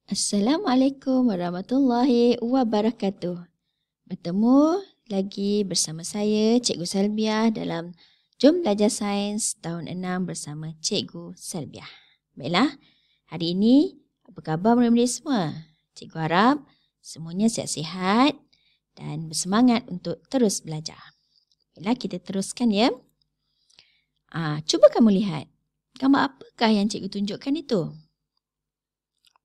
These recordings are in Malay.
Assalamualaikum warahmatullahi wabarakatuh. Bertemu lagi bersama saya, Cikgu Salbiah dalam Jom Belajar Sains tahun 6 bersama Cikgu Salbiah. Baiklah, hari ini apa khabar murid-murid semua? Cikgu harap semuanya sihat-sihat dan bersemangat untuk terus belajar. Baiklah, kita teruskan ya. Cuba kamu lihat, gambar apakah yang cikgu tunjukkan itu?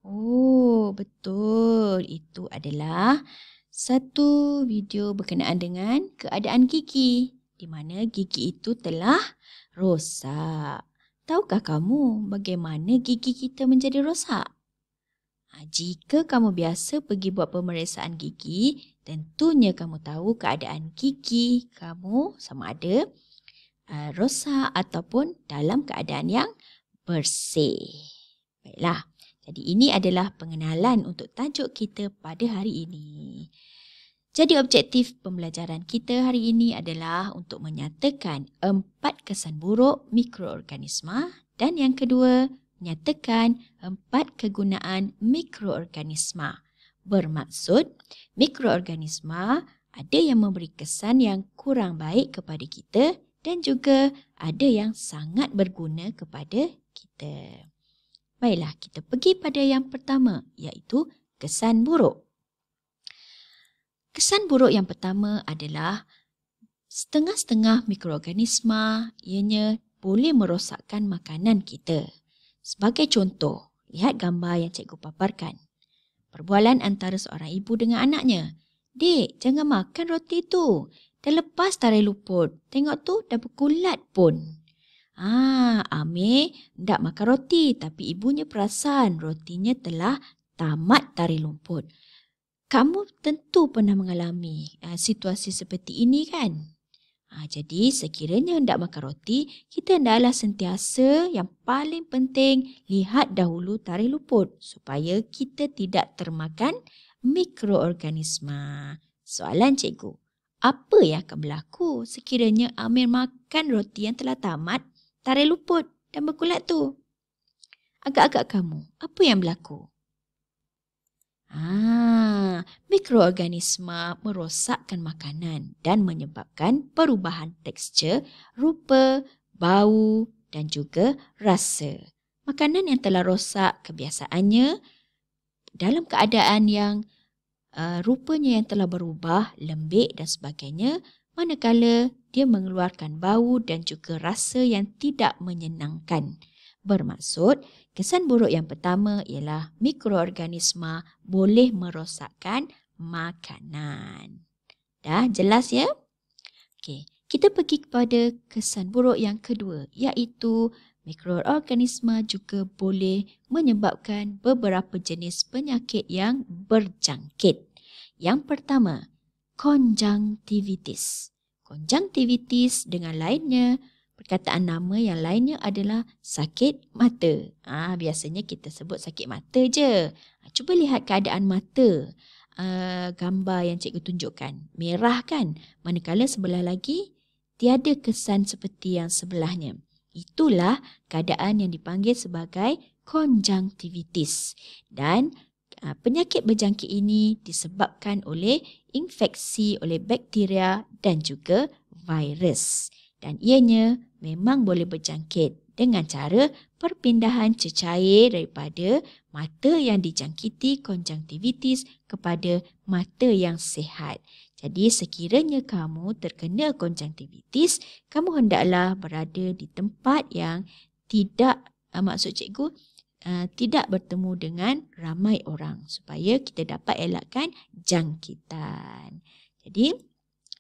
Oh, betul. Itu adalah satu video berkenaan dengan keadaan gigi, di mana gigi itu telah rosak. Tahukah kamu bagaimana gigi kita menjadi rosak? Jika kamu biasa pergi buat pemeriksaan gigi, tentunya kamu tahu keadaan gigi kamu sama ada rosak ataupun dalam keadaan yang bersih. Baiklah. Jadi ini adalah pengenalan untuk tajuk kita pada hari ini. Jadi objektif pembelajaran kita hari ini adalah untuk menyatakan 4 kesan buruk mikroorganisma dan yang kedua, menyatakan 4 kegunaan mikroorganisma. Bermaksud, mikroorganisma ada yang memberi kesan yang kurang baik kepada kita dan juga ada yang sangat berguna kepada kita. Baiklah, kita pergi pada yang pertama, iaitu kesan buruk. Kesan buruk yang pertama adalah setengah-setengah mikroorganisma ianya boleh merosakkan makanan kita. Sebagai contoh, lihat gambar yang cikgu paparkan. Perbualan antara seorang ibu dengan anaknya. Dek, jangan makan roti tu. Dah lepas tarai luput. Tengok tu, dah berkulat pun. Amir hendak makan roti tapi ibunya perasan rotinya telah tamat tarik lumpur. Kamu tentu pernah mengalami situasi seperti ini kan? Jadi sekiranya hendak makan roti, kita hendaklah sentiasa yang paling penting lihat dahulu tarik luput supaya kita tidak termakan mikroorganisma. Soalan cikgu, apa yang akan berlaku sekiranya Amir makan roti yang telah tamat tarik luput dan berkulat tu? Agak-agak kamu, apa yang berlaku? Mikroorganisma merosakkan makanan dan menyebabkan perubahan tekstur, rupa, bau dan juga rasa. Makanan yang telah rosak kebiasaannya dalam keadaan yang rupanya yang telah berubah, lembik dan sebagainya, manakala dia mengeluarkan bau dan juga rasa yang tidak menyenangkan. Bermaksud, kesan buruk yang pertama ialah mikroorganisma boleh merosakkan makanan. Dah jelas ya? Okey, kita pergi kepada kesan buruk yang kedua, iaitu mikroorganisma juga boleh menyebabkan beberapa jenis penyakit yang berjangkit. Yang pertama, konjungtivitis. Konjungtivitis dengan lainnya, perkataan nama yang lainnya adalah sakit mata. Biasanya kita sebut sakit mata je. Cuba lihat keadaan mata. Gambar yang cikgu tunjukkan. Merah kan? Manakala sebelah lagi, tiada kesan seperti yang sebelahnya. Itulah keadaan yang dipanggil sebagai konjungtivitis. Dan penyakit berjangkit ini disebabkan oleh infeksi oleh bakteria dan juga virus. Dan ianya memang boleh berjangkit dengan cara perpindahan cecair daripada mata yang dijangkiti konjungtivitis kepada mata yang sihat. Jadi sekiranya kamu terkena konjungtivitis, kamu hendaklah berada di tempat yang tidak, maksud cikgu, tidak bertemu dengan ramai orang supaya kita dapat elakkan jangkitan. Jadi,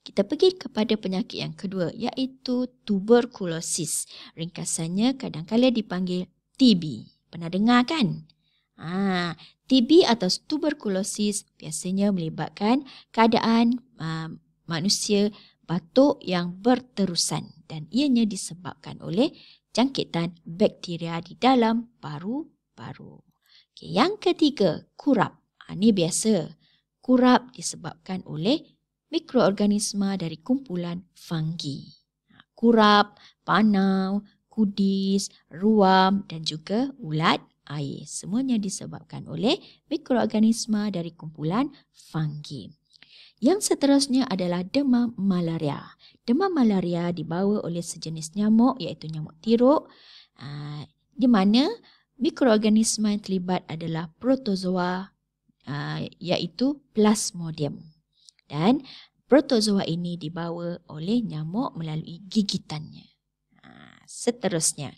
kita pergi kepada penyakit yang kedua, iaitu tuberkulosis. Ringkasannya kadang-kadang dipanggil TB. Pernah dengar kan? TB atau tuberkulosis biasanya melibatkan keadaan manusia batuk yang berterusan dan ianya disebabkan oleh jangkitan bakteria di dalam paru-paru. Yang ketiga, kurap. Ini biasa. Kurap disebabkan oleh mikroorganisma dari kumpulan fungi. Kurap, panau, kudis, ruam dan juga ulat air. Semuanya disebabkan oleh mikroorganisma dari kumpulan fungi. Yang seterusnya adalah demam malaria. Demam malaria dibawa oleh sejenis nyamuk iaitu nyamuk tiruk, di mana mikroorganisma yang terlibat adalah protozoa iaitu Plasmodium. Dan protozoa ini dibawa oleh nyamuk melalui gigitannya. Seterusnya,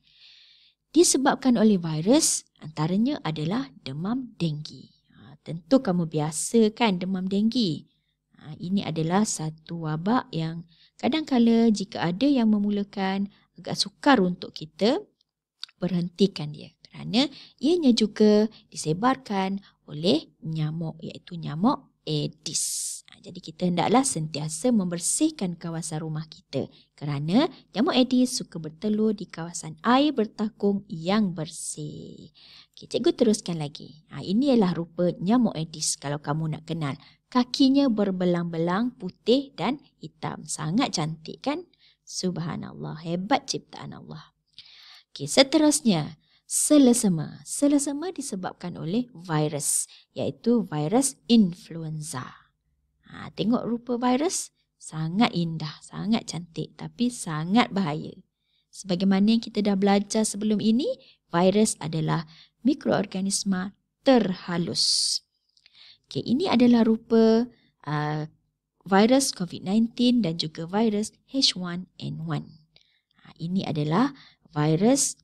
disebabkan oleh virus, antaranya adalah demam denggi. Tentu kamu biasa kan demam denggi. Ini adalah satu wabak yang kadang-kala jika ada yang memulakan agak sukar untuk kita berhentikan dia. Kerana ianya juga disebarkan oleh nyamuk iaitu nyamuk Aedes. Jadi kita hendaklah sentiasa membersihkan kawasan rumah kita kerana nyamuk Aedes suka bertelur di kawasan air bertakung yang bersih. Okay, cikgu teruskan lagi. Ini ialah rupa nyamuk Aedes kalau kamu nak kenal. Kakinya berbelang-belang putih dan hitam. Sangat cantik kan? Subhanallah, hebat ciptaan Allah. Okay, seterusnya, selesema. Selesema disebabkan oleh virus, iaitu virus influenza. Tengok rupa virus, sangat indah, sangat cantik tapi sangat bahaya. Sebagaimana yang kita dah belajar sebelum ini, virus adalah mikroorganisma terhalus. Okay, ini adalah rupa virus COVID-19 dan juga virus H1N1. Ini adalah virus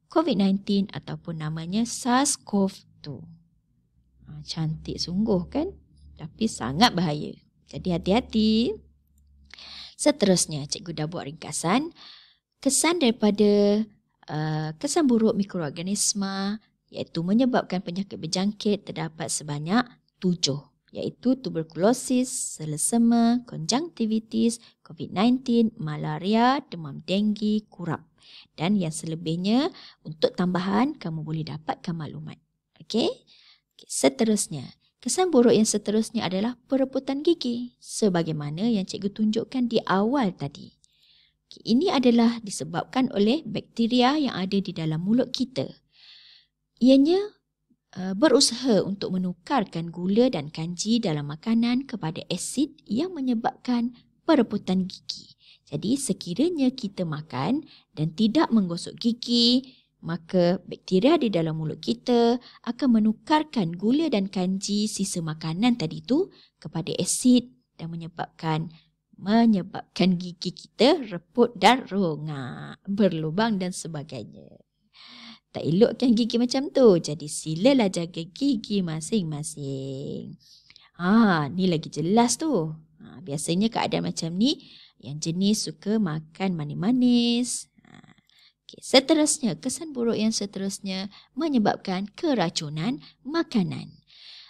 COVID-19 ataupun namanya SARS-CoV-2. Cantik sungguh kan? Tapi sangat bahaya. Jadi hati-hati. Seterusnya, cikgu dah buat ringkasan. Kesan daripada kesan buruk mikroorganisma iaitu menyebabkan penyakit berjangkit terdapat sebanyak 7. Iaitu tuberkulosis, selesema, konjungtivitis, COVID-19, malaria, demam denggi, kurap. Dan yang selebihnya, untuk tambahan, kamu boleh dapatkan maklumat. Okey? Seterusnya, kesan buruk yang seterusnya adalah perebutan gigi. Sebagaimana yang cikgu tunjukkan di awal tadi. Ini adalah disebabkan oleh bakteria yang ada di dalam mulut kita. Ianya berusaha untuk menukarkan gula dan kanji dalam makanan kepada asid yang menyebabkan perebutan gigi. Jadi sekiranya kita makan dan tidak menggosok gigi, maka bakteria di dalam mulut kita akan menukarkan gula dan kanji sisa makanan tadi tu kepada asid dan menyebabkan gigi kita reput dan rongak, berlubang dan sebagainya. Tak elokkan gigi macam tu. Jadi silalah jaga gigi masing-masing. Ni lagi jelas tu. Biasanya keadaan macam ni yang jenis suka makan manis-manis. Okay, seterusnya, kesan buruk yang seterusnya menyebabkan keracunan makanan.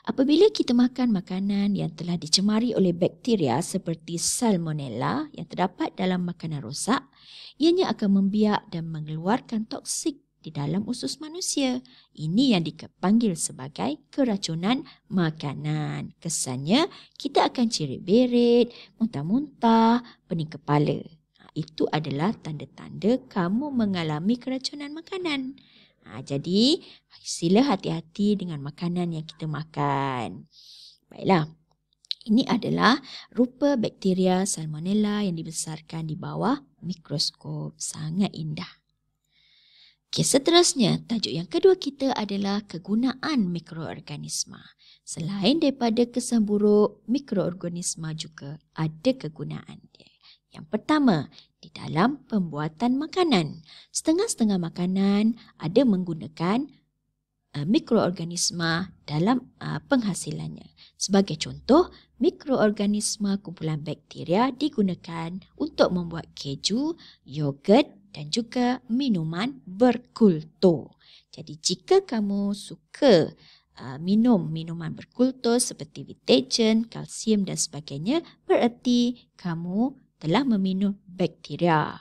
Apabila kita makan makanan yang telah dicemari oleh bakteria seperti salmonella yang terdapat dalam makanan rosak, ianya akan membiak dan mengeluarkan toksik di dalam usus manusia. Ini yang dipanggil sebagai keracunan makanan. Kesannya, kita akan cirit-berit, muntah-muntah, pening kepala. Itu adalah tanda-tanda kamu mengalami keracunan makanan. Jadi, sila hati-hati dengan makanan yang kita makan. Baiklah, ini adalah rupa bakteria salmonella yang dibesarkan di bawah mikroskop. Sangat indah. Okay, seterusnya, tajuk yang kedua kita adalah kegunaan mikroorganisma. Selain daripada kesan buruk, mikroorganisma juga ada kegunaan dia. Yang pertama, di dalam pembuatan makanan. Setengah-setengah makanan ada menggunakan mikroorganisma dalam penghasilannya. Sebagai contoh, mikroorganisma kumpulan bakteria digunakan untuk membuat keju, yogurt dan juga minuman berkultur. Jadi jika kamu suka minum minuman berkultur seperti deterjen, kalsium dan sebagainya, bererti kamu telah meminum bakteria.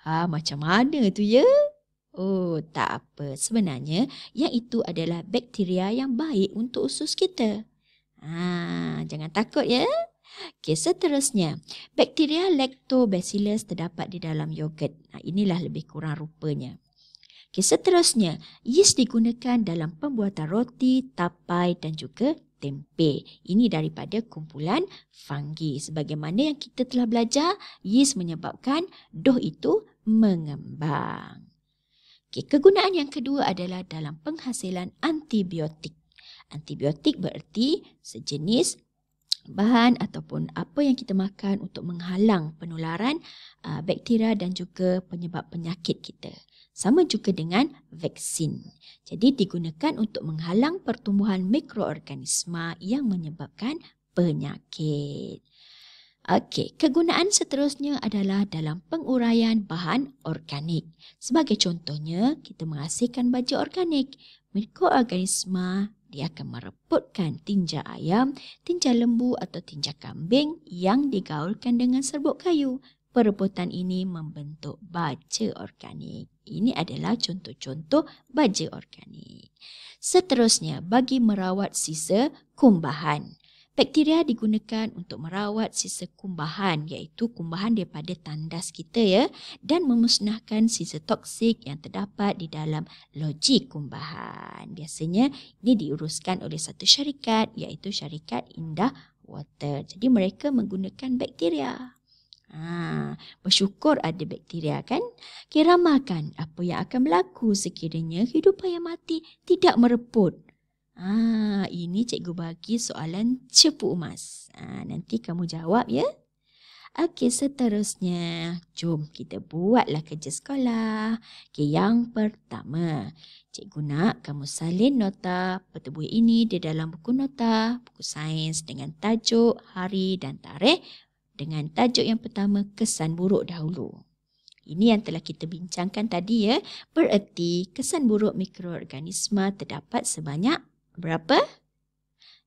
Macam mana tu ya? Oh, tak apa. Sebenarnya yang itu adalah bakteria yang baik untuk usus kita. Jangan takut ya. Okey, seterusnya, bakteria Lactobacillus terdapat di dalam yogurt. Inilah lebih kurang rupanya. Okey, seterusnya, yeast digunakan dalam pembuatan roti, tapai dan juga tempe. Ini daripada kumpulan fungi. Sebagaimana yang kita telah belajar, yeast menyebabkan dough itu mengembang. Okey, kegunaan yang kedua adalah dalam penghasilan antibiotik. Antibiotik bererti sejenis bahan ataupun apa yang kita makan untuk menghalang penularan bakteria dan juga penyebab penyakit kita. Sama juga dengan vaksin. Jadi digunakan untuk menghalang pertumbuhan mikroorganisma yang menyebabkan penyakit. Okey, kegunaan seterusnya adalah dalam penguraian bahan organik. Sebagai contohnya, kita menghasilkan baja organik. Mikroorganisma dia akan mereputkan tinja ayam, tinja lembu atau tinja kambing yang digaulkan dengan serbuk kayu. Perebutan ini membentuk baja organik. Ini adalah contoh-contoh baja organik. Seterusnya, bagi merawat sisa kumbahan. Bakteria digunakan untuk merawat sisa kumbahan, iaitu kumbahan daripada tandas kita ya, dan memusnahkan sisa toksik yang terdapat di dalam loji kumbahan. Biasanya ini diuruskan oleh satu syarikat, iaitu syarikat Indah Water. Jadi mereka menggunakan bakteria. Bersyukur ada bakteria kan? Ramalkan apa yang akan berlaku sekiranya hidupan yang mati tidak mereput. Ini cikgu bagi soalan cepu emas. Nanti kamu jawab ya. Okey, seterusnya. Jom kita buatlah kerja sekolah. Okey, yang pertama. Cikgu nak kamu salin nota pertemuan ini di dalam buku nota, buku sains dengan tajuk, hari dan tarikh. Dengan tajuk yang pertama, kesan buruk dahulu. Ini yang telah kita bincangkan tadi ya. Bererti kesan buruk mikroorganisma terdapat sebanyak berapa?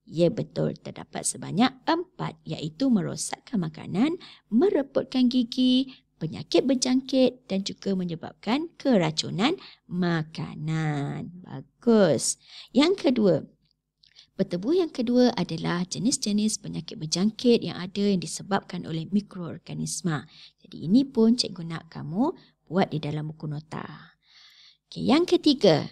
Ya betul, terdapat sebanyak 4, iaitu merosakkan makanan, mereputkan gigi, penyakit berjangkit dan juga menyebabkan keracunan makanan. Bagus. Yang kedua, pertemuan yang kedua adalah jenis-jenis penyakit berjangkit yang ada yang disebabkan oleh mikroorganisma. Jadi ini pun cikgu nak kamu buat di dalam buku nota. Okey, yang ketiga,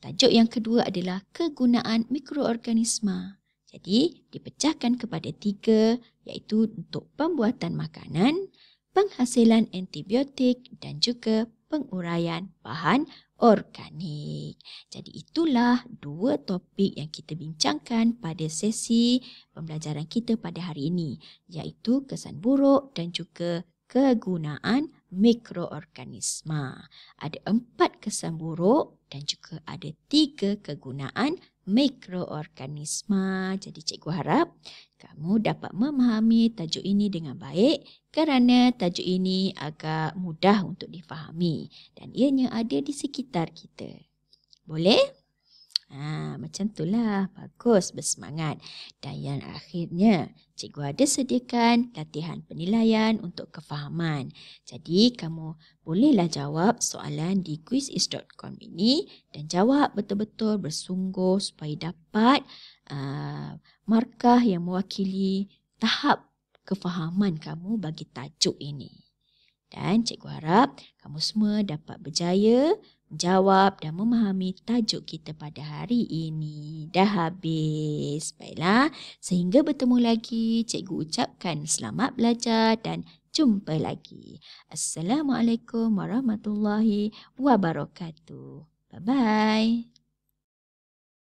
tajuk yang kedua adalah kegunaan mikroorganisma. Jadi dipecahkan kepada 3, iaitu untuk pembuatan makanan, penghasilan antibiotik dan juga penguraian bahan organik. Jadi itulah 2 topik yang kita bincangkan pada sesi pembelajaran kita pada hari ini, iaitu kesan buruk dan juga kegunaan mikroorganisma. Ada 4 kesan buruk dan juga ada 3 kegunaan mikroorganisma. Jadi cikgu harap kamu dapat memahami tajuk ini dengan baik kerana tajuk ini agak mudah untuk difahami dan ianya ada di sekitar kita. Boleh? Macam itulah. Bagus, bersemangat. Dan yang akhirnya, cikgu ada sediakan latihan penilaian untuk kefahaman. Jadi, kamu bolehlah jawab soalan di quizis.com ini dan jawab betul-betul bersungguh supaya dapat markah yang mewakili tahap kefahaman kamu bagi tajuk ini. Dan cikgu harap kamu semua dapat berjaya menjawab dan memahami tajuk kita pada hari ini. Dah habis. Baiklah, sehingga bertemu lagi, cikgu ucapkan selamat belajar dan jumpa lagi. Assalamualaikum warahmatullahi wabarakatuh. Bye-bye.